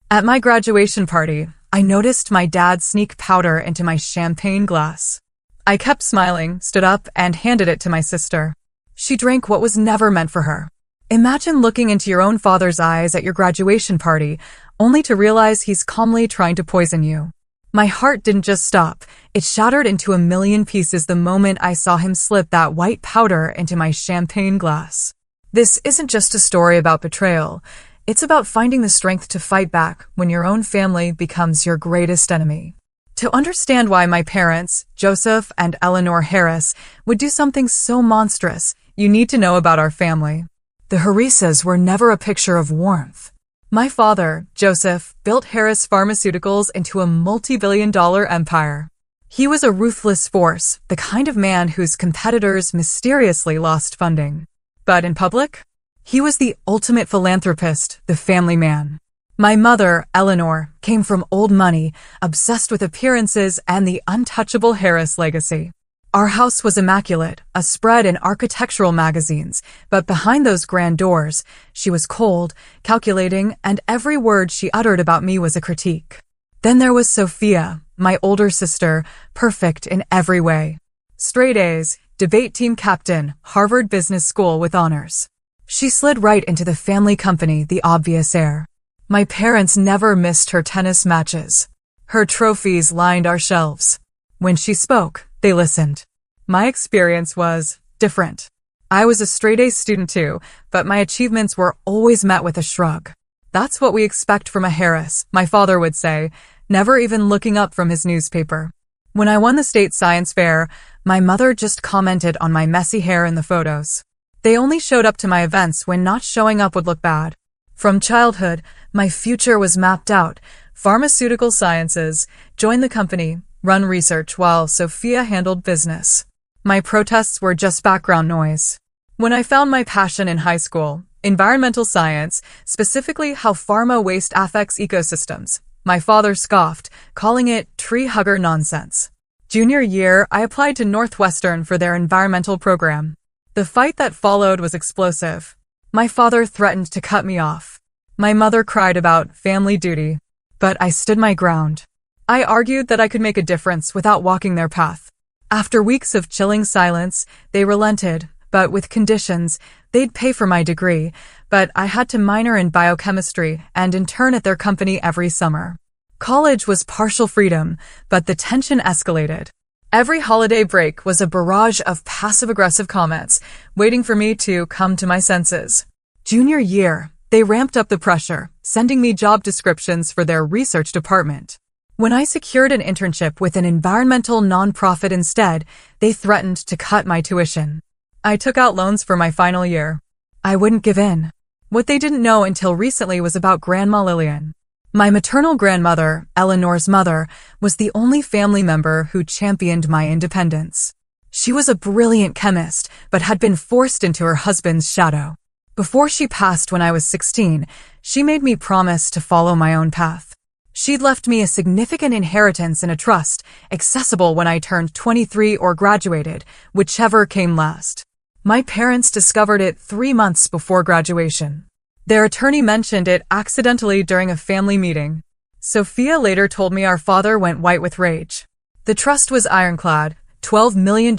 At my graduation party, I noticed my dad sneak powder into my champagne glass. I kept smiling, stood up, and handed it to my sister. She drank what was never meant for her. Imagine looking into your own father's eyes at your graduation party, only to realize he's calmly trying to poison you. My heart didn't just stop, it shattered into a million pieces the moment I saw him slip that white powder into my champagne glass. This isn't just a story about betrayal. It's about finding the strength to fight back when your own family becomes your greatest enemy. To understand why my parents, Joseph and Eleanor Harris, would do something so monstrous, you need to know about our family. The Harrisas were never a picture of warmth. My father, Joseph, built Harris Pharmaceuticals into a multi-billion-dollar empire. He was a ruthless force, the kind of man whose competitors mysteriously lost funding. But in public, he was the ultimate philanthropist, the family man. My mother, Eleanor, came from old money, obsessed with appearances and the untouchable Harris legacy. Our house was immaculate, a spread in architectural magazines, but behind those grand doors, she was cold, calculating, and every word she uttered about me was a critique. Then there was Sophia, my older sister, perfect in every way. Straight A's, debate team captain, Harvard Business School with honors. She slid right into the family company, the obvious heir. My parents never missed her tennis matches. Her trophies lined our shelves. When she spoke, they listened. My experience was different. I was a straight-A student too, but my achievements were always met with a shrug. That's what we expect from a Harris, my father would say, never even looking up from his newspaper. When I won the state science fair, my mother just commented on my messy hair in the photos. They only showed up to my events when not showing up would look bad. From childhood, my future was mapped out. Pharmaceutical sciences, join the company, run research while Sophia handled business. My protests were just background noise. When I found my passion in high school, environmental science, specifically how pharma waste affects ecosystems, my father scoffed, calling it tree hugger nonsense. Junior year, I applied to Northwestern for their environmental program. The fight that followed was explosive. My father threatened to cut me off. My mother cried about family duty, but I stood my ground. I argued that I could make a difference without walking their path. After weeks of chilling silence, they relented, but with conditions. They'd pay for my degree, but I had to minor in biochemistry and intern at their company every summer. College was partial freedom, but the tension escalated. Every holiday break was a barrage of passive-aggressive comments, waiting for me to come to my senses. Junior year, they ramped up the pressure, sending me job descriptions for their research department. When I secured an internship with an environmental nonprofit instead, they threatened to cut my tuition. I took out loans for my final year. I wouldn't give in. What they didn't know until recently was about Grandma Lillian. My maternal grandmother, Eleanor's mother, was the only family member who championed my independence. She was a brilliant chemist, but had been forced into her husband's shadow. Before she passed when I was 16, she made me promise to follow my own path. She'd left me a significant inheritance in a trust, accessible when I turned 23 or graduated, whichever came last. My parents discovered it 3 months before graduation. Their attorney mentioned it accidentally during a family meeting. Sophia later told me our father went white with rage. The trust was ironclad, $12 million,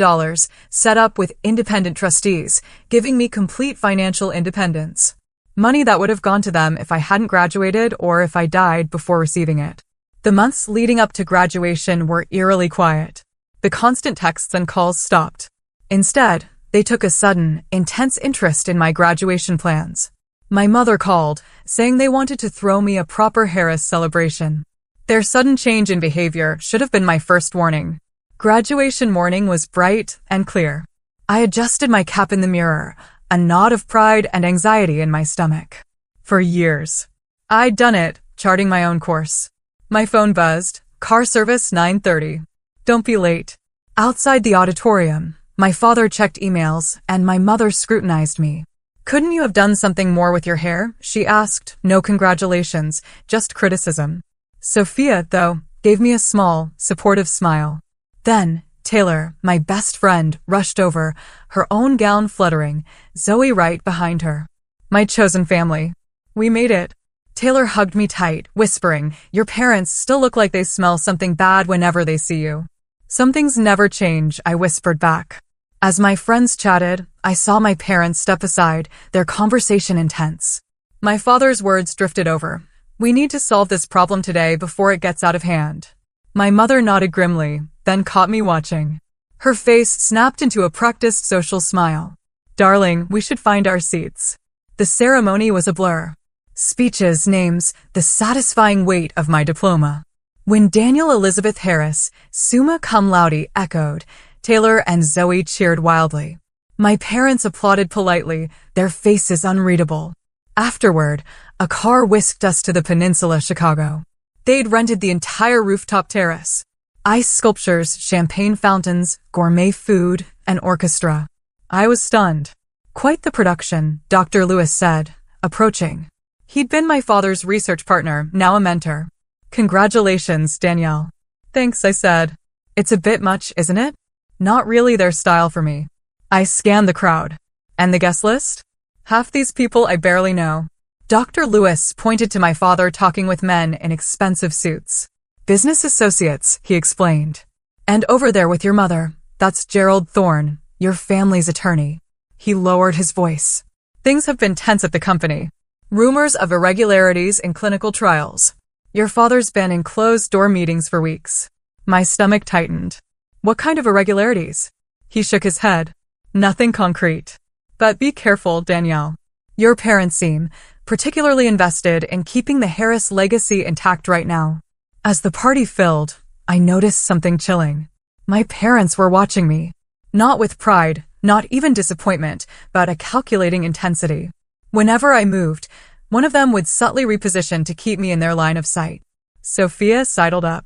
set up with independent trustees, giving me complete financial independence. Money that would have gone to them if I hadn't graduated or if I died before receiving it. The months leading up to graduation were eerily quiet. The constant texts and calls stopped. Instead, they took a sudden, intense interest in my graduation plans. My mother called, saying they wanted to throw me a proper Harris celebration. Their sudden change in behavior should have been my first warning. Graduation morning was bright and clear. I adjusted my cap in the mirror, a knot of pride and anxiety in my stomach. For years, I'd done it, charting my own course. My phone buzzed, car service 9:30. Don't be late. Outside the auditorium, my father checked emails and my mother scrutinized me. Couldn't you have done something more with your hair? She asked. No congratulations, just criticism. Sophia, though, gave me a small, supportive smile. Then, Taylor, my best friend, rushed over, her own gown fluttering, Zoe right behind her. My chosen family. We made it. Taylor hugged me tight, whispering, "Your parents still look like they smell something bad whenever they see you." "Some things never change," I whispered back. As my friends chatted, I saw my parents step aside, their conversation intense. My father's words drifted over. "We need to solve this problem today before it gets out of hand." My mother nodded grimly, then caught me watching. Her face snapped into a practiced social smile. "Darling, we should find our seats." The ceremony was a blur. Speeches, names, the satisfying weight of my diploma. When Daniel Elizabeth Harris, summa cum laude, echoed, Taylor and Zoe cheered wildly. My parents applauded politely, their faces unreadable. Afterward, a car whisked us to the Peninsula Chicago. They'd rented the entire rooftop terrace. Ice sculptures, champagne fountains, gourmet food, an orchestra. I was stunned. "Quite the production," Dr. Lewis said, approaching. He'd been my father's research partner, now a mentor. "Congratulations, Danielle." "Thanks," I said. "It's a bit much, isn't it?" "Not really their style for me." I scanned the crowd. "And the guest list?" "Half these people I barely know." Dr. Lewis pointed to my father talking with men in expensive suits. "Business associates," he explained. "And over there with your mother, that's Gerald Thorne, your family's attorney." He lowered his voice. "Things have been tense at the company. Rumors of irregularities in clinical trials. Your father's been in closed-door meetings for weeks." My stomach tightened. "What kind of irregularities?" He shook his head. "Nothing concrete. But be careful, Danielle. Your parents seem particularly invested in keeping the Harris legacy intact right now." As the party filled, I noticed something chilling. My parents were watching me. Not with pride, not even disappointment, but a calculating intensity. Whenever I moved, one of them would subtly reposition to keep me in their line of sight. Sophia sidled up.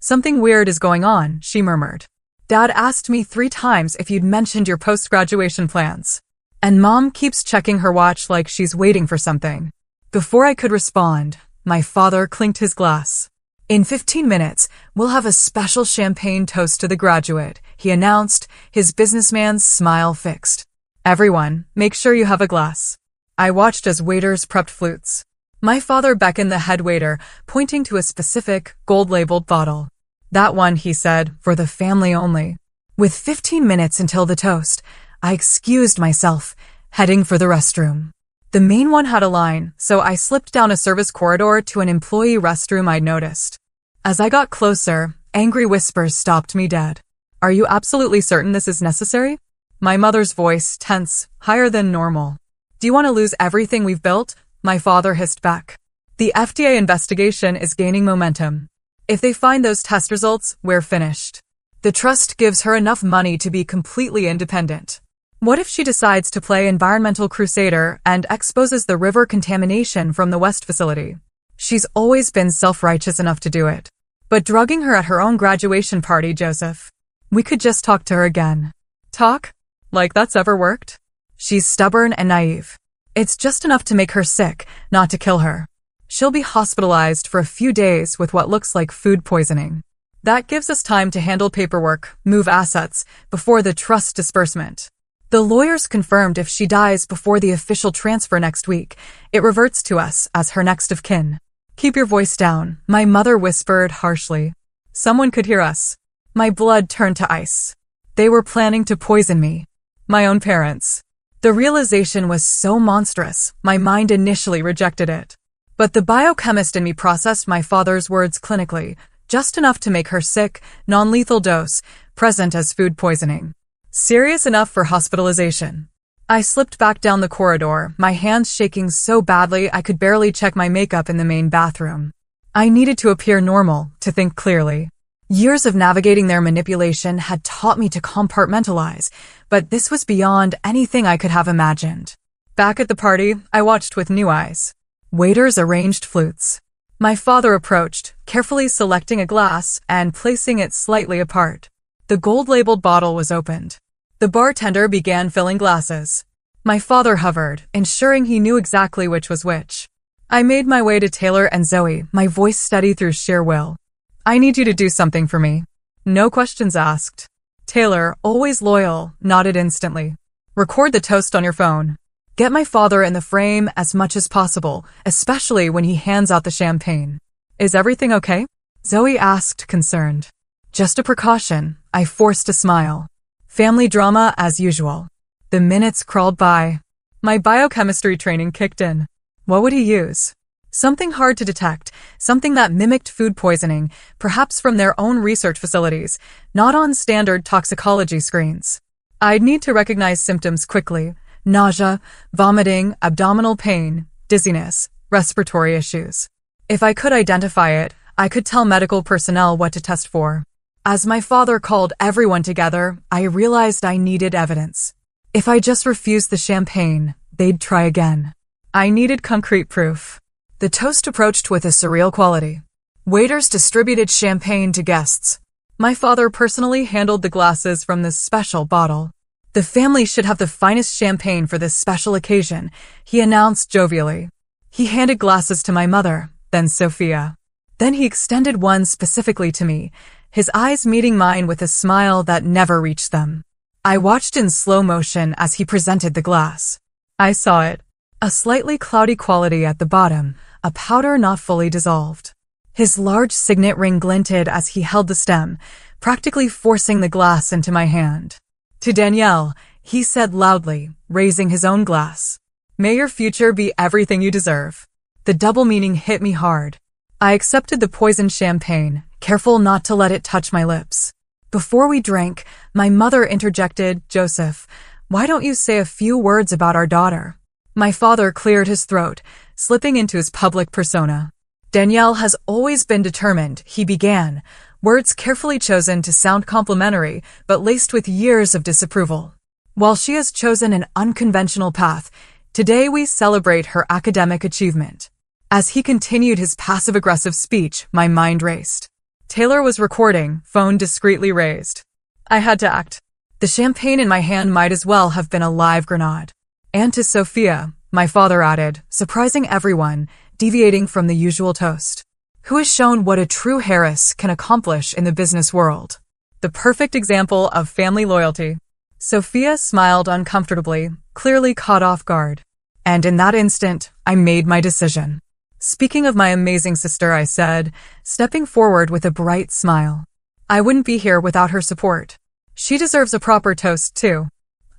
"Something weird is going on," she murmured. "Dad asked me 3 times if you'd mentioned your post-graduation plans. And Mom keeps checking her watch like she's waiting for something." Before I could respond, my father clinked his glass. "In 15 minutes, we'll have a special champagne toast to the graduate," he announced, his businessman's smile fixed. "Everyone, make sure you have a glass." I watched as waiters prepped flutes. My father beckoned the head waiter, pointing to a specific, gold-labeled bottle. "That one," he said, "for the family only." With 15 minutes until the toast, I excused myself, heading for the restroom. The main one had a line, so I slipped down a service corridor to an employee restroom I'd noticed. As I got closer, angry whispers stopped me dead. "Are you absolutely certain this is necessary?" My mother's voice, tense, higher than normal. "Do you want to lose everything we've built?" My father hissed back. "The FDA investigation is gaining momentum. If they find those test results, we're finished. The trust gives her enough money to be completely independent. What if she decides to play environmental crusader and exposes the river contamination from the West facility? She's always been self-righteous enough to do it. But drugging her at her own graduation party, Joseph. We could just talk to her again." "Talk? Like that's ever worked?" "She's stubborn and naive. It's just enough to make her sick, not to kill her. She'll be hospitalized for a few days with what looks like food poisoning. That gives us time to handle paperwork, move assets, before the trust disbursement. The lawyers confirmed if she dies before the official transfer next week, it reverts to us as her next of kin." "Keep your voice down," my mother whispered harshly. Someone could hear us. My blood turned to ice. They were planning to poison me. My own parents. The realization was so monstrous, my mind initially rejected it. But the biochemist in me processed my father's words clinically, just enough to make her sick, non-lethal dose, present as food poisoning. Serious enough for hospitalization. I slipped back down the corridor, my hands shaking so badly I could barely check my makeup in the main bathroom. I needed to appear normal, to think clearly. Years of navigating their manipulation had taught me to compartmentalize, but this was beyond anything I could have imagined. Back at the party, I watched with new eyes. Waiters arranged flutes. My father approached, carefully selecting a glass and placing it slightly apart. The gold-labeled bottle was opened. The bartender began filling glasses. My father hovered, ensuring he knew exactly which was which. I made my way to Taylor and Zoe, my voice steady through sheer will. "I need you to do something for me." No questions asked. Taylor, always loyal, nodded instantly. "Record the toast on your phone." Get my father in the frame as much as possible, especially when he hands out the champagne. Is everything okay? Zoe asked, concerned. Just a precaution, I forced a smile. Family drama as usual. The minutes crawled by. My biochemistry training kicked in. What would he use? Something hard to detect, something that mimicked food poisoning, perhaps from their own research facilities, not on standard toxicology screens. I'd need to recognize symptoms quickly: nausea, vomiting, abdominal pain, dizziness, respiratory issues. If I could identify it, I could tell medical personnel what to test for. As my father called everyone together, I realized I needed evidence. If I just refused the champagne, they'd try again. I needed concrete proof. The toast approached with a surreal quality. Waiters distributed champagne to guests. My father personally handled the glasses from this special bottle. The family should have the finest champagne for this special occasion, he announced jovially. He handed glasses to my mother, then Sophia. Then he extended one specifically to me, his eyes meeting mine with a smile that never reached them. I watched in slow motion as he presented the glass. I saw it. A slightly cloudy quality at the bottom, a powder not fully dissolved. His large signet ring glinted as he held the stem, practically forcing the glass into my hand. To Danielle, he said loudly, raising his own glass. May your future be everything you deserve. The double meaning hit me hard. I accepted the poisoned champagne, careful not to let it touch my lips. Before we drank, my mother interjected, Joseph, why don't you say a few words about our daughter? My father cleared his throat, slipping into his public persona. Danielle has always been determined, he began, words carefully chosen to sound complimentary, but laced with years of disapproval. While she has chosen an unconventional path, today we celebrate her academic achievement. As he continued his passive-aggressive speech, my mind raced. Taylor was recording, phone discreetly raised. I had to act. The champagne in my hand might as well have been a live grenade. And to Sophia, my father added, surprising everyone, deviating from the usual toast. Who has shown what a true Harris can accomplish in the business world. The perfect example of family loyalty. Sophia smiled uncomfortably, clearly caught off guard. And in that instant, I made my decision. Speaking of my amazing sister, I said, stepping forward with a bright smile. I wouldn't be here without her support. She deserves a proper toast, too.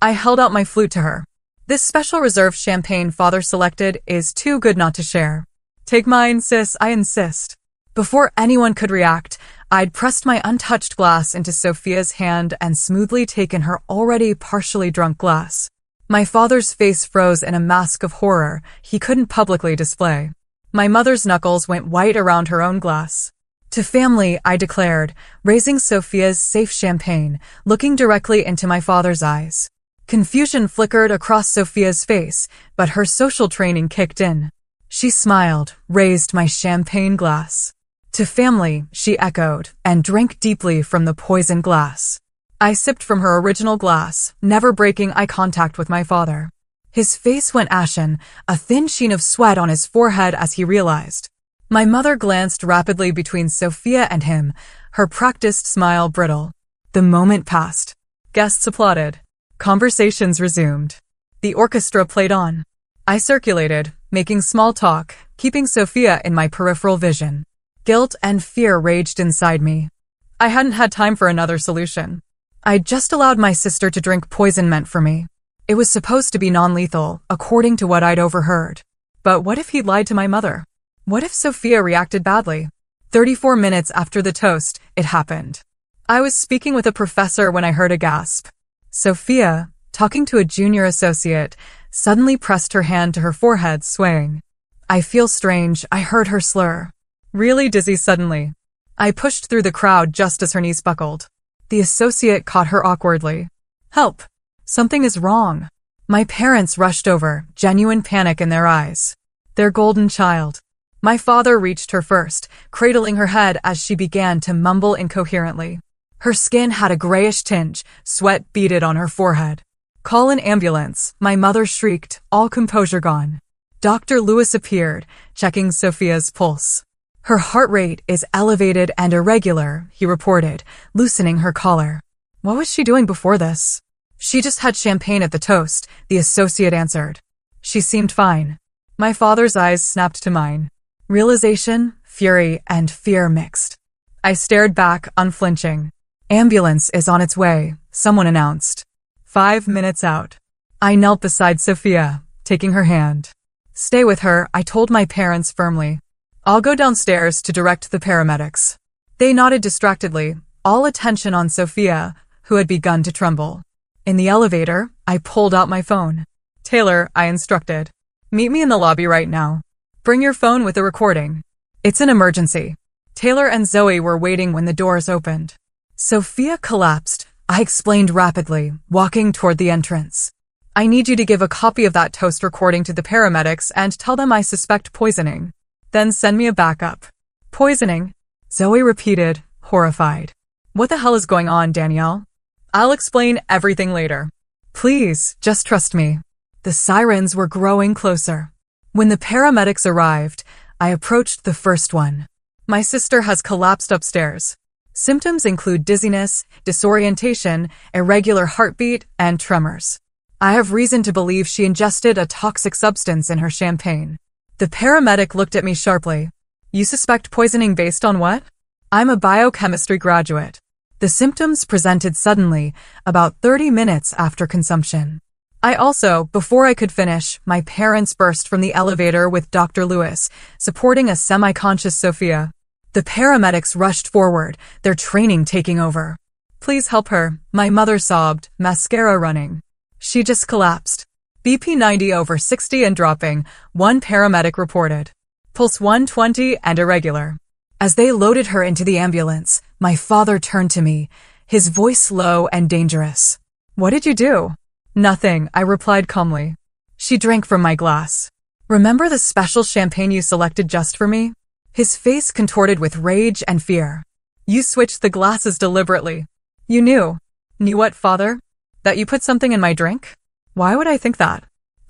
I held out my flute to her. This special reserve champagne father selected is too good not to share. Take mine, sis, I insist. Before anyone could react, I'd pressed my untouched glass into Sophia's hand and smoothly taken her already partially drunk glass. My father's face froze in a mask of horror he couldn't publicly display. My mother's knuckles went white around her own glass. To family, I declared, raising Sophia's safe champagne, looking directly into my father's eyes. Confusion flickered across Sophia's face, but her social training kicked in. She smiled, raised my champagne glass. To family, she echoed, and drank deeply from the poisoned glass. I sipped from her original glass, never breaking eye contact with my father. His face went ashen, a thin sheen of sweat on his forehead as he realized. My mother glanced rapidly between Sophia and him, her practiced smile brittle. The moment passed. Guests applauded. Conversations resumed. The orchestra played on. I circulated, making small talk, keeping Sophia in my peripheral vision. Guilt and fear raged inside me. I hadn't had time for another solution. I'd just allowed my sister to drink poison meant for me. It was supposed to be non-lethal, according to what I'd overheard. But what if he'd lied to my mother? What if Sophia reacted badly? 34 minutes after the toast, it happened. I was speaking with a professor when I heard a gasp. Sophia, talking to a junior associate, suddenly pressed her hand to her forehead, swaying. I feel strange, I heard her slur. Really dizzy suddenly. I pushed through the crowd just as her knees buckled. The associate caught her awkwardly. Help! Something is wrong. My parents rushed over, genuine panic in their eyes. Their golden child. My father reached her first, cradling her head as she began to mumble incoherently. Her skin had a grayish tinge, sweat beaded on her forehead. Call an ambulance, my mother shrieked, all composure gone. Dr. Lewis appeared, checking Sophia's pulse. Her heart rate is elevated and irregular, he reported, loosening her collar. What was she doing before this? She just had champagne at the toast, the associate answered. She seemed fine. My father's eyes snapped to mine. Realization, fury, and fear mixed. I stared back, unflinching. Ambulance is on its way, someone announced. 5 minutes out. I knelt beside Sophia, taking her hand. Stay with her, I told my parents firmly. I'll go downstairs to direct the paramedics. They nodded distractedly, all attention on Sophia, who had begun to tremble. In the elevator, I pulled out my phone. Taylor, I instructed. Meet me in the lobby right now. Bring your phone with the recording. It's an emergency. Taylor and Zoe were waiting when the doors opened. Sophia collapsed, I explained rapidly, walking toward the entrance. I need you to give a copy of that toast recording to the paramedics and tell them I suspect poisoning. Then send me a backup. Poisoning? Zoe repeated, horrified. What the hell is going on, Danielle? I'll explain everything later. Please, just trust me. The sirens were growing closer. When the paramedics arrived, I approached the first one. My sister has collapsed upstairs. Symptoms include dizziness, disorientation, irregular heartbeat, and tremors. I have reason to believe she ingested a toxic substance in her champagne. The paramedic looked at me sharply. You suspect poisoning based on what? I'm a biochemistry graduate. The symptoms presented suddenly, about 30 minutes after consumption. Before I could finish, my parents burst from the elevator with Dr. Lewis, supporting a semi-conscious Sophia. The paramedics rushed forward, their training taking over. Please help her, my mother sobbed, mascara running. She just collapsed. BP 90/60 and dropping, one paramedic reported. Pulse 120 and irregular. As they loaded her into the ambulance, my father turned to me, his voice low and dangerous. What did you do? Nothing, I replied calmly. She drank from my glass. Remember the special champagne you selected just for me? His face contorted with rage and fear. You switched the glasses deliberately. You knew. Knew what, father? That you put something in my drink? Why would I think that?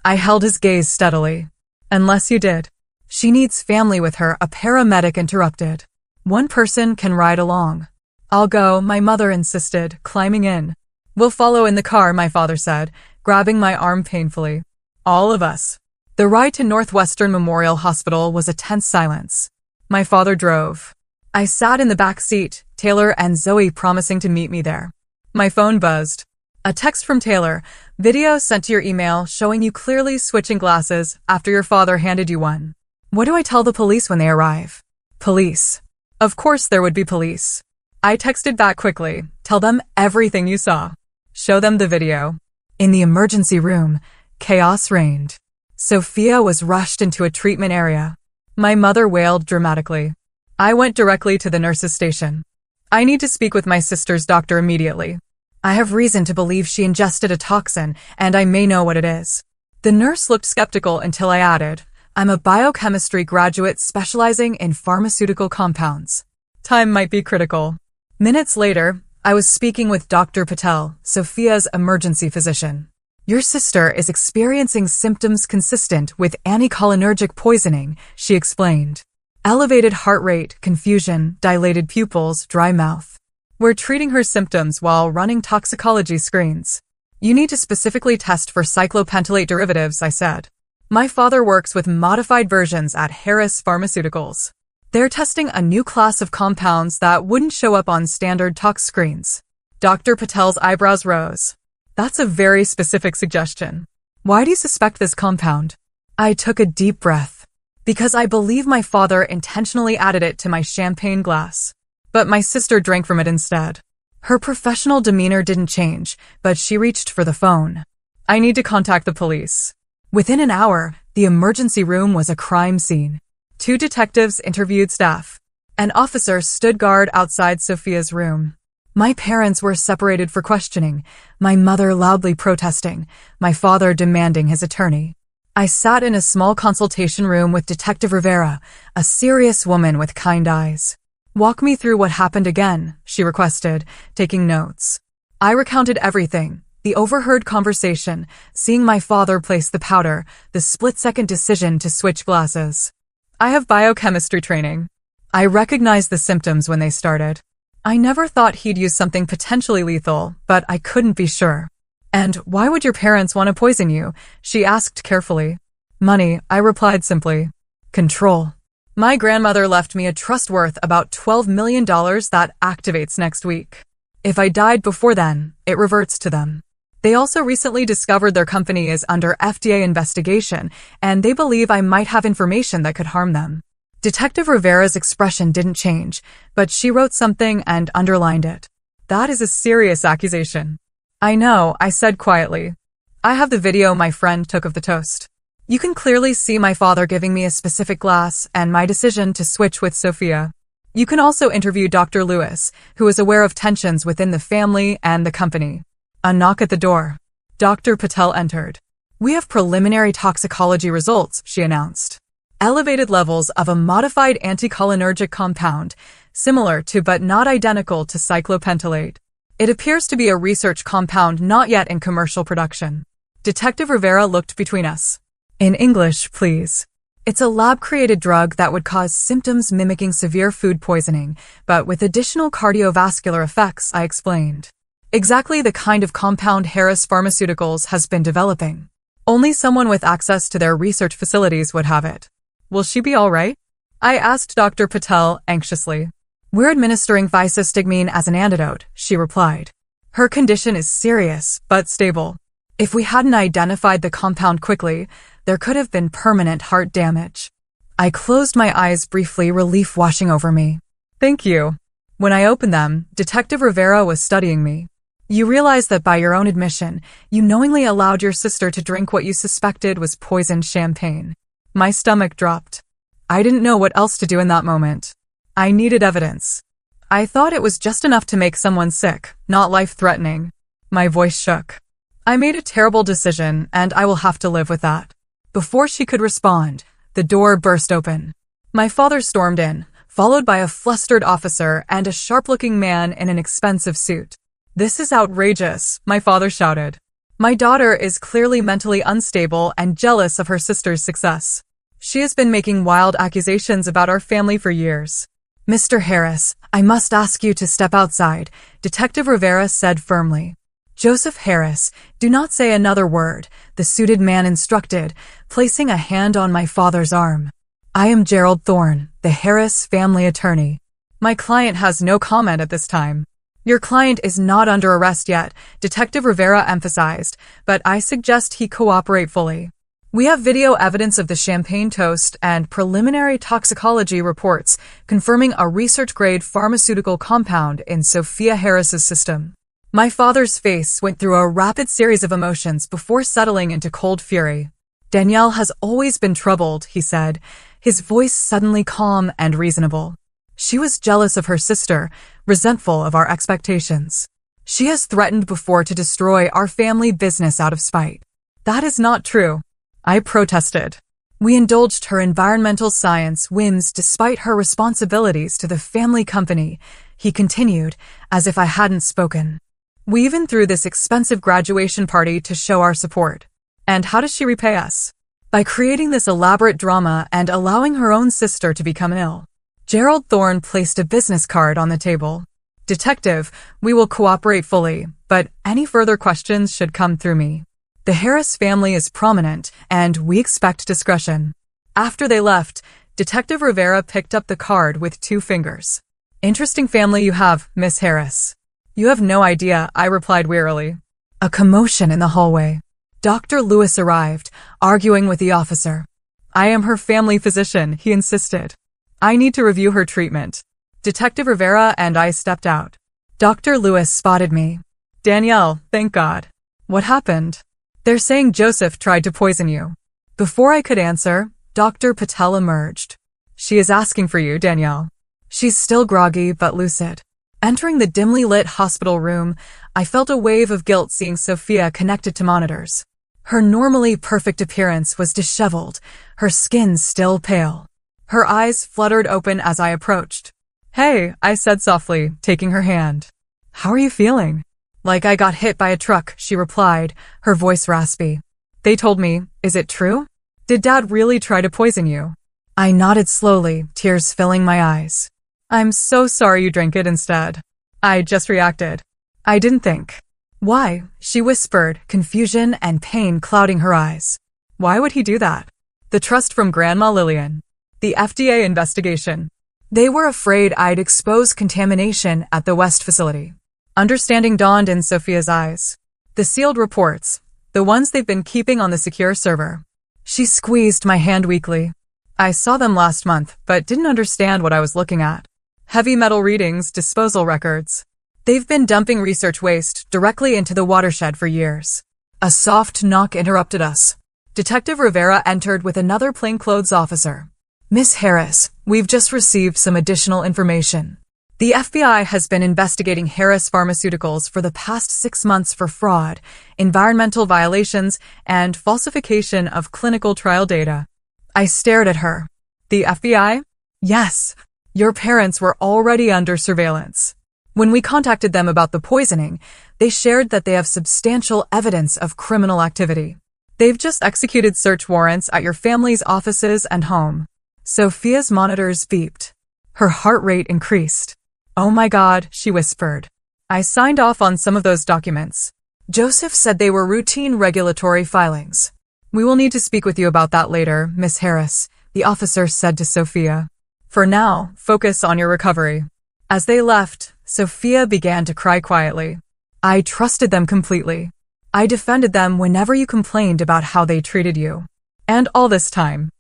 I held his gaze steadily. Unless you did. She needs family with her, a paramedic interrupted. One person can ride along. I'll go, my mother insisted, climbing in. We'll follow in the car, my father said, grabbing my arm painfully. All of us. The ride to Northwestern Memorial Hospital was a tense silence. My father drove. I sat in the back seat, Taylor and Zoe promising to meet me there. My phone buzzed. A text from Taylor, video sent to your email showing you clearly switching glasses after your father handed you one. What do I tell the police when they arrive? Police. Of course there would be police. I texted back quickly, tell them everything you saw. Show them the video. In the emergency room, chaos reigned. Sophia was rushed into a treatment area. My mother wailed dramatically. I went directly to the nurse's station. I need to speak with my sister's doctor immediately. I have reason to believe she ingested a toxin, and I may know what it is. The nurse looked skeptical until I added, I'm a biochemistry graduate specializing in pharmaceutical compounds. Time might be critical. Minutes later, I was speaking with Dr. Patel, Sophia's emergency physician. Your sister is experiencing symptoms consistent with anticholinergic poisoning, she explained. Elevated heart rate, confusion, dilated pupils, dry mouth. We're treating her symptoms while running toxicology screens. You need to specifically test for cyclopentylate derivatives, I said. My father works with modified versions at Harris Pharmaceuticals. They're testing a new class of compounds that wouldn't show up on standard tox screens. Dr. Patel's eyebrows rose. That's a very specific suggestion. Why do you suspect this compound? I took a deep breath. Because I believe my father intentionally added it to my champagne glass. But my sister drank from it instead. Her professional demeanor didn't change, but she reached for the phone. I need to contact the police. Within an hour, the emergency room was a crime scene. 2 detectives interviewed staff. An officer stood guard outside Sophia's room. My parents were separated for questioning, my mother loudly protesting, my father demanding his attorney. I sat in a small consultation room with Detective Rivera, a serious woman with kind eyes. Walk me through what happened again, she requested, taking notes. I recounted everything, the overheard conversation, seeing my father place the powder, the split-second decision to switch glasses. I have biochemistry training. I recognized the symptoms when they started. I never thought he'd use something potentially lethal, but I couldn't be sure. And why would your parents want to poison you? She asked carefully. Money, I replied simply. Control. My grandmother left me a trust worth about $12 million that activates next week. If I died before then, it reverts to them. They also recently discovered their company is under FDA investigation, and they believe I might have information that could harm them. Detective Rivera's expression didn't change, but she wrote something and underlined it. That is a serious accusation. I know, I said quietly. I have the video my friend took of the toast. You can clearly see my father giving me a specific glass and my decision to switch with Sophia. You can also interview Dr. Lewis, who is aware of tensions within the family and the company. A knock at the door. Dr. Patel entered. We have preliminary toxicology results, she announced. Elevated levels of a modified anticholinergic compound, similar to but not identical to cyclopentolate. It appears to be a research compound not yet in commercial production. Detective Rivera looked between us. In English, please. It's a lab-created drug that would cause symptoms mimicking severe food poisoning, but with additional cardiovascular effects, I explained. Exactly the kind of compound Harris Pharmaceuticals has been developing. Only someone with access to their research facilities would have it. Will she be all right? I asked Dr. Patel anxiously. We're administering visostigmine as an antidote, she replied. Her condition is serious, but stable. If we hadn't identified the compound quickly, there could have been permanent heart damage. I closed my eyes briefly, relief washing over me. Thank you. When I opened them, Detective Rivera was studying me. You realize that by your own admission, you knowingly allowed your sister to drink what you suspected was poisoned champagne. My stomach dropped. I didn't know what else to do in that moment. I needed evidence. I thought it was just enough to make someone sick, not life-threatening. My voice shook. I made a terrible decision, and I will have to live with that. Before she could respond, the door burst open. My father stormed in, followed by a flustered officer and a sharp-looking man in an expensive suit. This is outrageous, my father shouted. My daughter is clearly mentally unstable and jealous of her sister's success. She has been making wild accusations about our family for years. Mr. Harris, I must ask you to step outside, Detective Rivera said firmly. Joseph Harris, do not say another word, the suited man instructed, placing a hand on my father's arm. I am Gerald Thorne, the Harris family attorney. My client has no comment at this time. Your client is not under arrest yet, Detective Rivera emphasized, but I suggest he cooperate fully. We have video evidence of the champagne toast and preliminary toxicology reports confirming a research-grade pharmaceutical compound in Sophia Harris's system. My father's face went through a rapid series of emotions before settling into cold fury. Danielle has always been troubled, he said, his voice suddenly calm and reasonable. She was jealous of her sister, resentful of our expectations. She has threatened before to destroy our family business out of spite. That is not true. I protested. We indulged her environmental science whims despite her responsibilities to the family company, he continued, as if I hadn't spoken. We even threw this expensive graduation party to show our support. And how does she repay us? By creating this elaborate drama and allowing her own sister to become ill. Gerald Thorne placed a business card on the table. Detective, we will cooperate fully, but any further questions should come through me. The Harris family is prominent, and we expect discretion. After they left, Detective Rivera picked up the card with 2 fingers. Interesting family you have, Miss Harris. You have no idea, I replied wearily. A commotion in the hallway. Dr. Lewis arrived, arguing with the officer. I am her family physician, he insisted. I need to review her treatment. Detective Rivera and I stepped out. Dr. Lewis spotted me. Danielle, thank God. What happened? They're saying Joseph tried to poison you. Before I could answer, Dr. Patel emerged. She is asking for you, Danielle. She's still groggy but lucid. Entering the dimly lit hospital room, I felt a wave of guilt seeing Sophia connected to monitors. Her normally perfect appearance was disheveled, her skin still pale. Her eyes fluttered open as I approached. Hey, I said softly, taking her hand. How are you feeling? Like I got hit by a truck, she replied, her voice raspy. They told me, is it true? Did Dad really try to poison you? I nodded slowly, tears filling my eyes. I'm so sorry you drank it instead. I just reacted. I didn't think. Why? She whispered, confusion and pain clouding her eyes. Why would he do that? The trust from Grandma Lillian. The FDA investigation. They were afraid I'd expose contamination at the West facility. Understanding dawned in Sophia's eyes. The sealed reports, the ones they've been keeping on the secure server. She squeezed my hand weakly. I saw them last month, but didn't understand what I was looking at. Heavy metal readings, disposal records. They've been dumping research waste directly into the watershed for years. A soft knock interrupted us. Detective Rivera entered with another plainclothes officer. Miss Harris, we've just received some additional information. The FBI has been investigating Harris Pharmaceuticals for the past 6 months for fraud, environmental violations, and falsification of clinical trial data. I stared at her. The FBI? Yes. Your parents were already under surveillance. When we contacted them about the poisoning, they shared that they have substantial evidence of criminal activity. They've just executed search warrants at your family's offices and home. Sophia's monitors beeped. Her heart rate increased. Oh my God, she whispered. I signed off on some of those documents. Joseph said they were routine regulatory filings. We will need to speak with you about that later, Miss Harris, the officer said to Sophia. For now, focus on your recovery. As they left, Sophia began to cry quietly. I trusted them completely. I defended them whenever you complained about how they treated you. And all this time,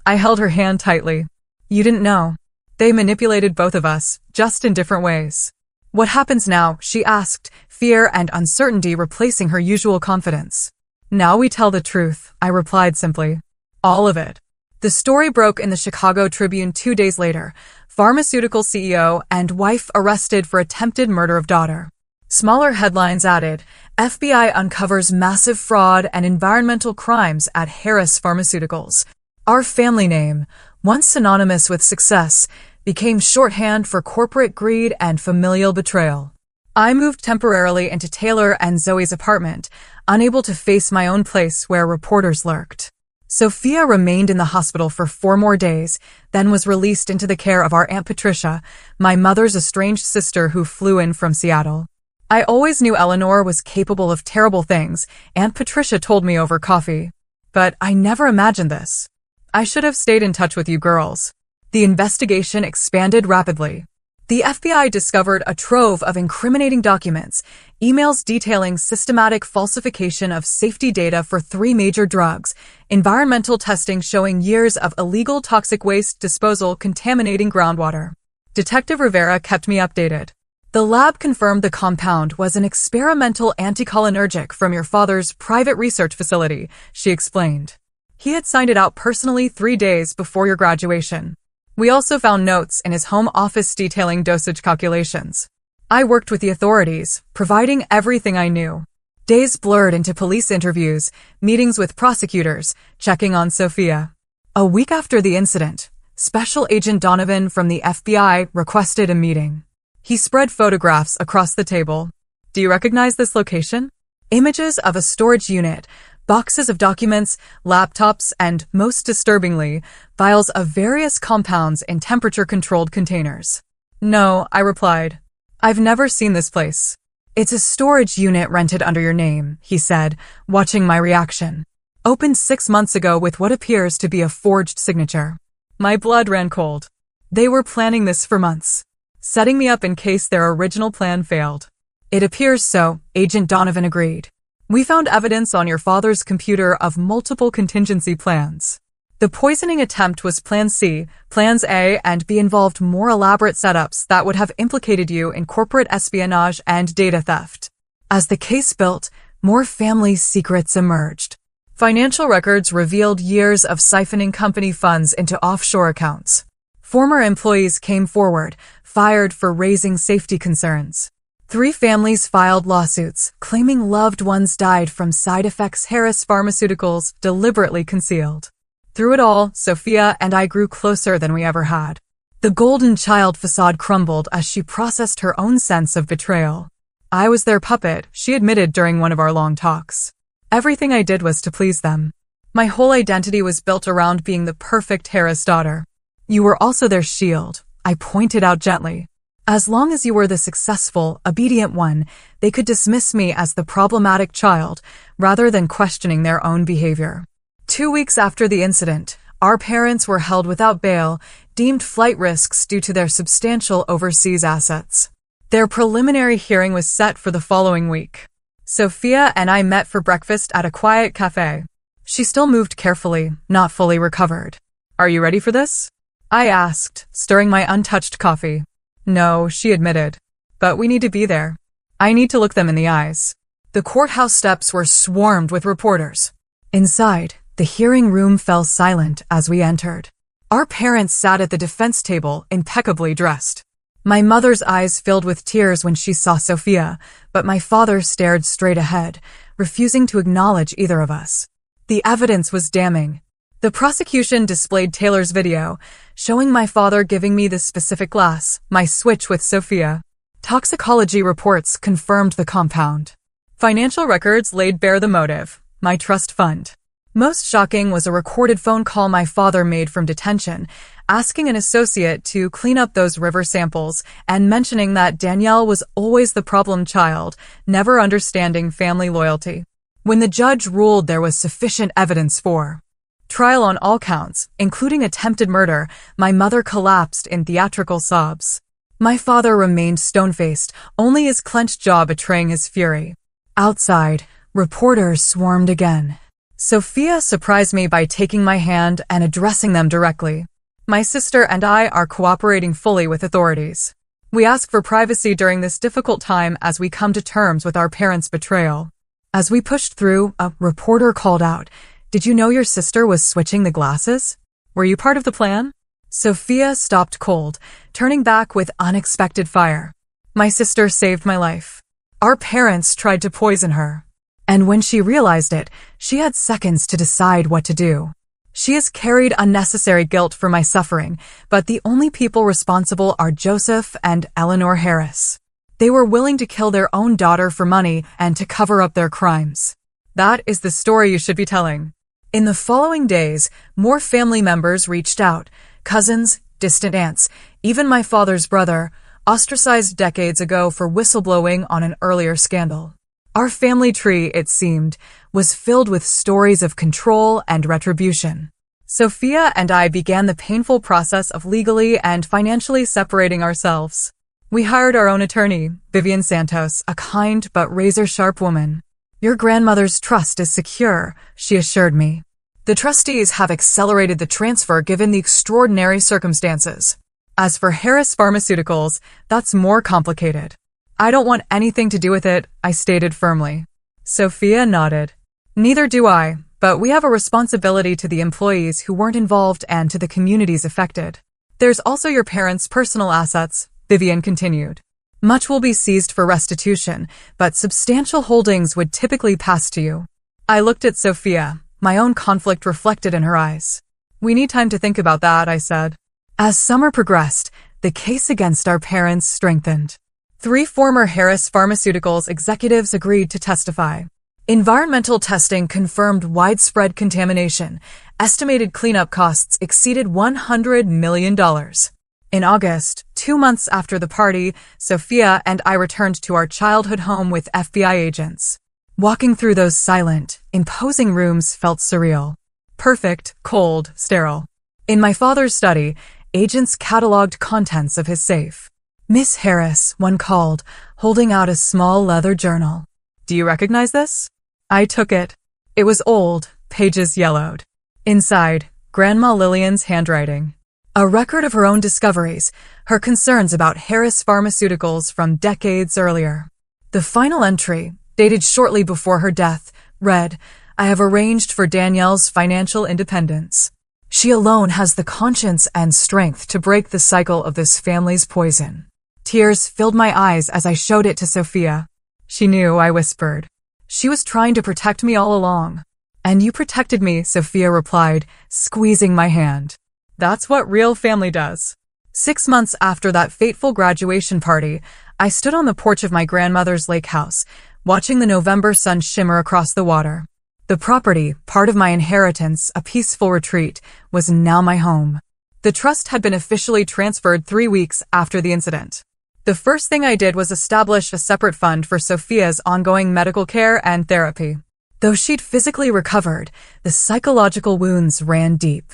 I held her hand tightly. You didn't know. They manipulated both of us, just in different ways. What happens now? She asked, fear and uncertainty replacing her usual confidence. Now we tell the truth, I replied simply. All of it. The story broke in the Chicago Tribune 2 days later. Pharmaceutical CEO and wife arrested for attempted murder of daughter. Smaller headlines added, FBI uncovers massive fraud and environmental crimes at Harris Pharmaceuticals. Our family name, once synonymous with success, became shorthand for corporate greed and familial betrayal. I moved temporarily into Taylor and Zoe's apartment, unable to face my own place where reporters lurked. Sophia remained in the hospital for 4 more days, then was released into the care of our Aunt Patricia, my mother's estranged sister who flew in from Seattle. I always knew Eleanor was capable of terrible things, Aunt Patricia told me over coffee. But I never imagined this. I should have stayed in touch with you girls. The investigation expanded rapidly. The FBI discovered a trove of incriminating documents, emails detailing systematic falsification of safety data for 3 major drugs, environmental testing showing years of illegal toxic waste disposal contaminating groundwater. Detective Rivera kept me updated. The lab confirmed the compound was an experimental anticholinergic from your father's private research facility, she explained. He had signed it out personally 3 days before your graduation. We also found notes in his home office detailing dosage calculations. I worked with the authorities, providing everything I knew. Days blurred into police interviews, meetings with prosecutors, checking on Sophia. A week after the incident, Special Agent Donovan from the FBI requested a meeting. He spread photographs across the table. Do you recognize this location? Images of a storage unit, boxes of documents, laptops, and, most disturbingly, vials of various compounds in temperature-controlled containers. No, I replied. I've never seen this place. It's a storage unit rented under your name, he said, watching my reaction. Opened 6 months ago with what appears to be a forged signature. My blood ran cold. They were planning this for months, setting me up in case their original plan failed. It appears so, Agent Donovan agreed. We found evidence on your father's computer of multiple contingency plans. The poisoning attempt was Plan C, Plans A and B involved more elaborate setups that would have implicated you in corporate espionage and data theft. As the case built, more family secrets emerged. Financial records revealed years of siphoning company funds into offshore accounts. Former employees came forward, fired for raising safety concerns. 3 families filed lawsuits, claiming loved ones died from side effects Harris Pharmaceuticals deliberately concealed. Through it all, Sophia and I grew closer than we ever had. The golden child facade crumbled as she processed her own sense of betrayal. I was their puppet, she admitted during one of our long talks. Everything I did was to please them. My whole identity was built around being the perfect Harris daughter. You were also their shield, I pointed out gently. As long as you were the successful, obedient one, they could dismiss me as the problematic child, rather than questioning their own behavior. 2 weeks after the incident, Our parents were held without bail, deemed flight risks due to their substantial overseas assets. Their preliminary hearing was set for the following week. Sophia and I met for breakfast at a quiet cafe. She still moved carefully, not fully recovered. "Are you ready for this?" I asked, stirring my untouched coffee. "No," she admitted. "But we need to be there. I need to look them in the eyes." The courthouse steps were swarmed with reporters. Inside, the hearing room fell silent as we entered. Our parents sat at the defense table, impeccably dressed. My mother's eyes filled with tears when she saw Sophia, but my father stared straight ahead, refusing to acknowledge either of us. The evidence was damning. The prosecution displayed Taylor's video, showing my father giving me the specific glass, my switch with Sophia. Toxicology reports confirmed the compound. Financial records laid bare the motive, my trust fund. Most shocking was a recorded phone call my father made from detention, asking an associate to clean up those river samples and mentioning that Danielle was always the problem child, never understanding family loyalty. When the judge ruled there was sufficient evidence for trial on all counts, including attempted murder, my mother collapsed in theatrical sobs. My father remained stone-faced, only his clenched jaw betraying his fury. Outside, reporters swarmed again. Sophia surprised me by taking my hand and addressing them directly. "My sister and I are cooperating fully with authorities. We ask for privacy during this difficult time as we come to terms with our parents' betrayal." As we pushed through, a reporter called out, "Did you know your sister was switching the glasses? Were you part of the plan?" Sophia stopped cold, turning back with unexpected fire. "My sister saved my life. Our parents tried to poison her. And when she realized it, she had seconds to decide what to do. She has carried unnecessary guilt for my suffering, but the only people responsible are Joseph and Eleanor Harris. They were willing to kill their own daughter for money and to cover up their crimes. That is the story you should be telling." In the following days, more family members reached out, cousins, distant aunts, even my father's brother, ostracized decades ago for whistleblowing on an earlier scandal. Our family tree, it seemed, was filled with stories of control and retribution. Sophia and I began the painful process of legally and financially separating ourselves. We hired our own attorney, Vivian Santos, a kind but razor-sharp woman. "Your grandmother's trust is secure," she assured me. "The trustees have accelerated the transfer given the extraordinary circumstances. As for Harris Pharmaceuticals, that's more complicated. I don't want anything to do with it," I stated firmly. Sophia nodded. "Neither do I, but we have a responsibility to the employees who weren't involved and to the communities affected. There's also your parents' personal assets," Vivian continued. "Much will be seized for restitution, but substantial holdings would typically pass to you." I looked at Sophia, my own conflict reflected in her eyes. "We need time to think about that," I said. As summer progressed, the case against our parents strengthened. 3 former Harris Pharmaceuticals executives agreed to testify. Environmental testing confirmed widespread contamination. Estimated cleanup costs exceeded $100 million. In August, 2 months after the party, Sophia and I returned to our childhood home with FBI agents. Walking through those silent, imposing rooms felt surreal. Perfect, cold, sterile. In my father's study, agents cataloged contents of his safe. "Miss Harris," one called, holding out a small leather journal. "Do you recognize this?" I took it. It was old, pages yellowed. Inside, Grandma Lillian's handwriting. A record of her own discoveries, her concerns about Harris Pharmaceuticals from decades earlier. The final entry, dated shortly before her death, read, "I have arranged for Danielle's financial independence. She alone has the conscience and strength to break the cycle of this family's poison." Tears filled my eyes as I showed it to Sophia. "She knew," I whispered. "She was trying to protect me all along." "And you protected me," Sophia replied, squeezing my hand. "That's what real family does." 6 months after that fateful graduation party, I stood on the porch of my grandmother's lake house, watching the November sun shimmer across the water. The property, part of my inheritance, a peaceful retreat, was now my home. The trust had been officially transferred 3 weeks after the incident. The first thing I did was establish a separate fund for Sophia's ongoing medical care and therapy. Though she'd physically recovered, the psychological wounds ran deep.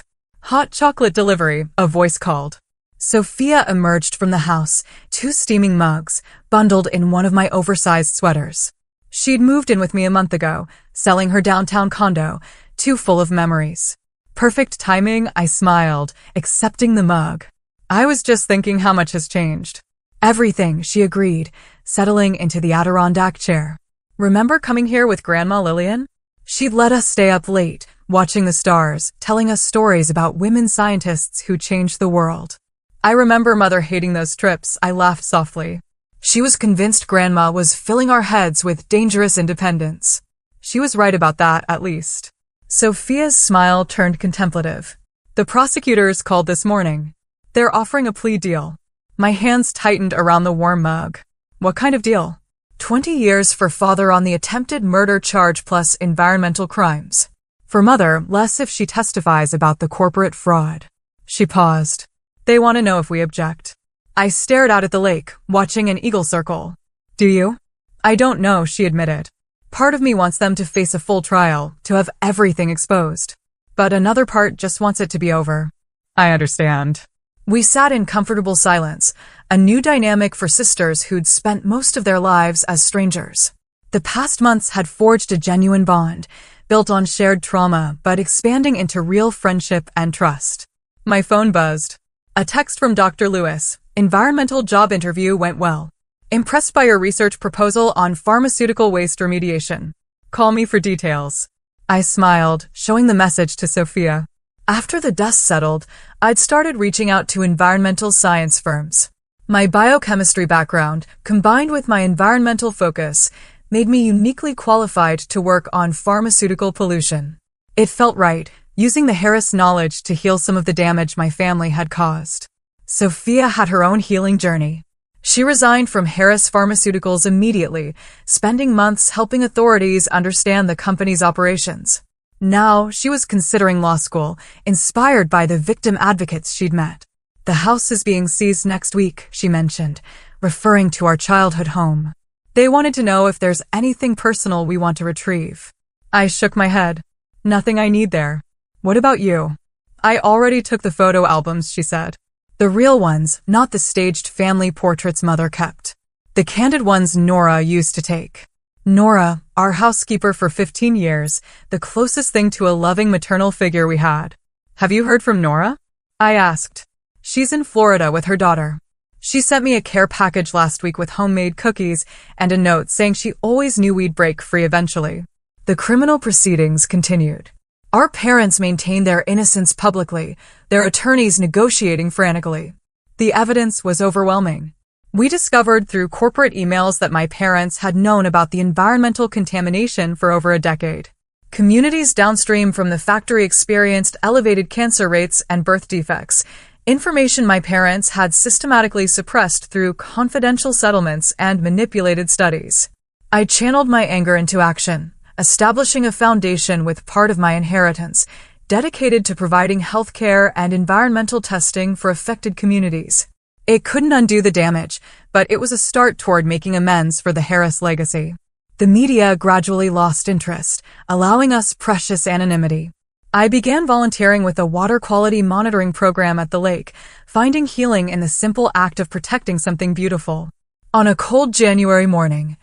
Hot chocolate delivery, a voice called. Sophia emerged from the house, 2 steaming mugs, bundled in one of my oversized sweaters. She'd moved in with me a month ago, selling her downtown condo, too full of memories. Perfect timing, I smiled, accepting the mug. I was just thinking how much has changed. Everything, she agreed, settling into the Adirondack chair. Remember coming here with Grandma Lillian? She'd let us stay up late, watching the stars, telling us stories about women scientists who changed the world. I remember Mother hating those trips, I laughed softly. She was convinced Grandma was filling our heads with dangerous independence. She was right about that, at least. Sophia's smile turned contemplative. The prosecutors called this morning. They're offering a plea deal. My hands tightened around the warm mug. What kind of deal? 20 years for father on the attempted murder charge plus environmental crimes. For Mother, less if she testifies about the corporate fraud. She paused. They want to know if we object. I stared out at the lake, watching an eagle circle. Do you? I don't know, she admitted. Part of me wants them to face a full trial, to have everything exposed. But another part just wants it to be over. I understand. We sat in comfortable silence, a new dynamic for sisters who'd spent most of their lives as strangers. The past months had forged a genuine bond, built on shared trauma, but expanding into real friendship and trust. My phone buzzed. A text from Dr. Lewis. Environmental job interview went well. Impressed by your research proposal on pharmaceutical waste remediation. Call me for details. I smiled, showing the message to Sophia. After the dust settled, I'd started reaching out to environmental science firms. My biochemistry background, combined with my environmental focus, made me uniquely qualified to work on pharmaceutical pollution. It felt right, using the Harris knowledge to heal some of the damage my family had caused. Sophia had her own healing journey. She resigned from Harris Pharmaceuticals immediately, spending months helping authorities understand the company's operations. Now, she was considering law school, inspired by the victim advocates she'd met. The house is being seized next week, she mentioned, referring to our childhood home. They wanted to know if there's anything personal we want to retrieve. I shook my head. Nothing I need there. What about you? I already took the photo albums, she said. The real ones, not the staged family portraits Mother kept. The candid ones Nora used to take. Nora, our housekeeper for 15 years, the closest thing to a loving maternal figure we had. Have you heard from Nora? I asked. She's in Florida with her daughter. She sent me a care package last week with homemade cookies and a note saying she always knew we'd break free eventually. The criminal proceedings continued. Our parents maintained their innocence publicly, their attorneys negotiating frantically. The evidence was overwhelming. We discovered through corporate emails that my parents had known about the environmental contamination for over a decade. Communities downstream from the factory experienced elevated cancer rates and birth defects, information my parents had systematically suppressed through confidential settlements and manipulated studies. I channeled my anger into action, establishing a foundation with part of my inheritance, dedicated to providing healthcare and environmental testing for affected communities. It couldn't undo the damage, but it was a start toward making amends for the Harris legacy. The media gradually lost interest, allowing us precious anonymity. I began volunteering with a water quality monitoring program at the lake, finding healing in the simple act of protecting something beautiful. On a cold January morning,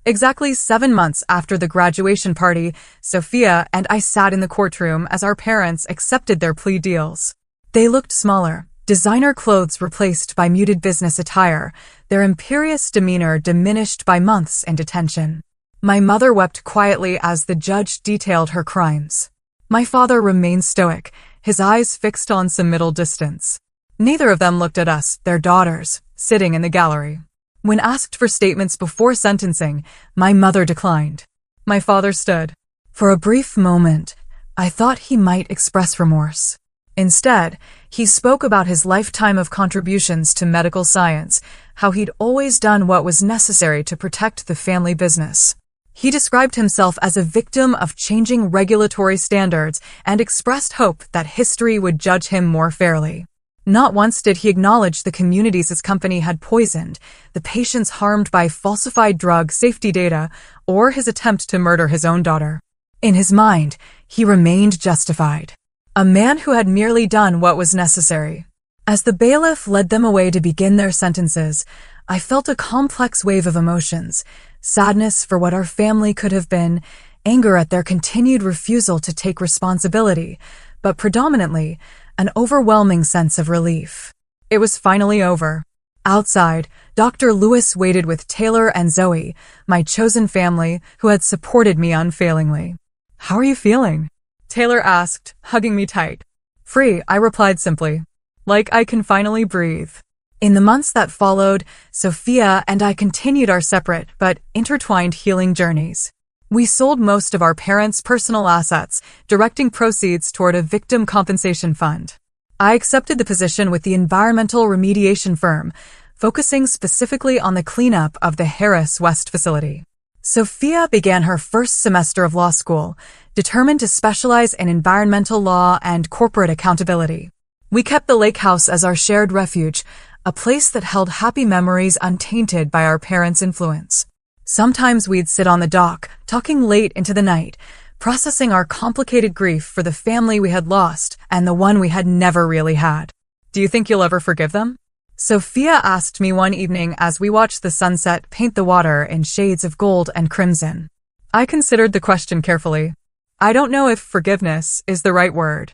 exactly 7 months after the graduation party, Sophia and I sat in the courtroom as our parents accepted their plea deals. They looked smaller, designer clothes replaced by muted business attire, their imperious demeanor diminished by months in detention. My mother wept quietly as the judge detailed her crimes. My father remained stoic, his eyes fixed on some middle distance. Neither of them looked at us, their daughters, sitting in the gallery. When asked for statements before sentencing, my mother declined. My father stood. For a brief moment, I thought he might express remorse. Instead, he spoke about his lifetime of contributions to medical science, how he'd always done what was necessary to protect the family business. He described himself as a victim of changing regulatory standards and expressed hope that history would judge him more fairly. Not once did he acknowledge the communities his company had poisoned, the patients harmed by falsified drug safety data, or his attempt to murder his own daughter. In his mind, he remained justified. a man who had merely done what was necessary. As the bailiff led them away to begin their sentences, I felt a complex wave of emotions, sadness for what our family could have been, anger at their continued refusal to take responsibility, but predominantly, an overwhelming sense of relief. It was finally over. Outside, Dr. Lewis waited with Taylor and Zoe, my chosen family, who had supported me unfailingly. "How are you feeling?" Taylor asked, hugging me tight. "Free," I replied simply. "Like I can finally breathe." In the months that followed, Sophia and I continued our separate but intertwined healing journeys. We sold most of our parents' personal assets, directing proceeds toward a victim compensation fund. I accepted the position with the environmental remediation firm, focusing specifically on the cleanup of the Harris West facility. Sophia began her first semester of law school, determined to specialize in environmental law and corporate accountability. We kept the lake house as our shared refuge, a place that held happy memories untainted by our parents' influence. Sometimes we'd sit on the dock, talking late into the night, processing our complicated grief for the family we had lost and the one we had never really had. "Do you think you'll ever forgive them?" Sophia asked me one evening as we watched the sunset paint the water in shades of gold and crimson. I considered the question carefully. I don't know if forgiveness is the right word.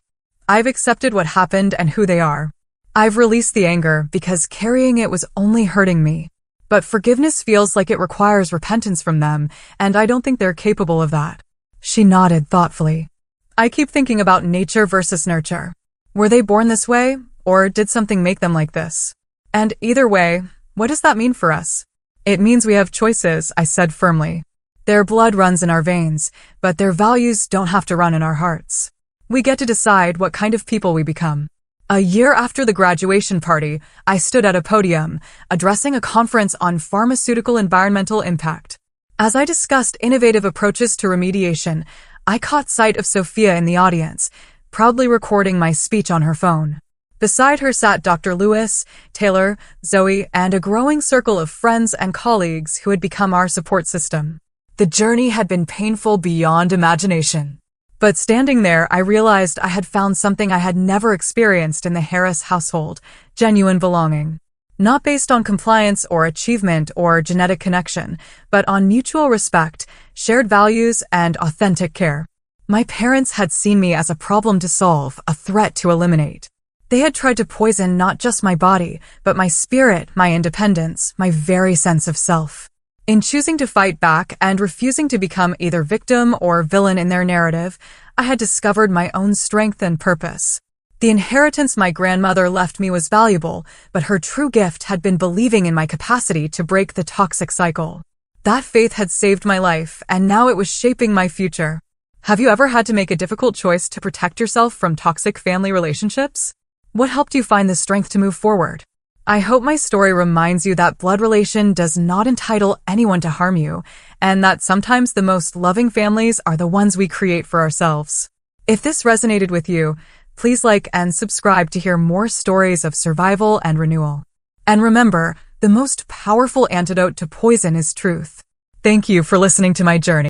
I've accepted what happened and who they are. I've released the anger because carrying it was only hurting me. But forgiveness feels like it requires repentance from them, and I don't think they're capable of that. She nodded thoughtfully. I keep thinking about nature versus nurture. Were they born this way, or did something make them like this? And either way, what does that mean for us? It means we have choices, I said firmly. Their blood runs in our veins, but their values don't have to run in our hearts. We get to decide what kind of people we become. A year after the graduation party, I stood at a podium, addressing a conference on pharmaceutical environmental impact. As I discussed innovative approaches to remediation, I caught sight of Sophia in the audience, proudly recording my speech on her phone. Beside her sat Dr. Lewis, Taylor, Zoe, and a growing circle of friends and colleagues who had become our support system. The journey had been painful beyond imagination. But standing there, I realized I had found something I had never experienced in the Harris household: genuine belonging. Not based on compliance or achievement or genetic connection, but on mutual respect, shared values, and authentic care. My parents had seen me as a problem to solve, a threat to eliminate. They had tried to poison not just my body, but my spirit, my independence, my very sense of self. In choosing to fight back and refusing to become either victim or villain in their narrative, I had discovered my own strength and purpose. The inheritance my grandmother left me was valuable, but her true gift had been believing in my capacity to break the toxic cycle. That faith had saved my life, and now it was shaping my future. Have you ever had to make a difficult choice to protect yourself from toxic family relationships? What helped you find the strength to move forward? I hope my story reminds you that blood relation does not entitle anyone to harm you, and that sometimes the most loving families are the ones we create for ourselves. If this resonated with you, please like and subscribe to hear more stories of survival and renewal. And remember, the most powerful antidote to poison is truth. Thank you for listening to my journey.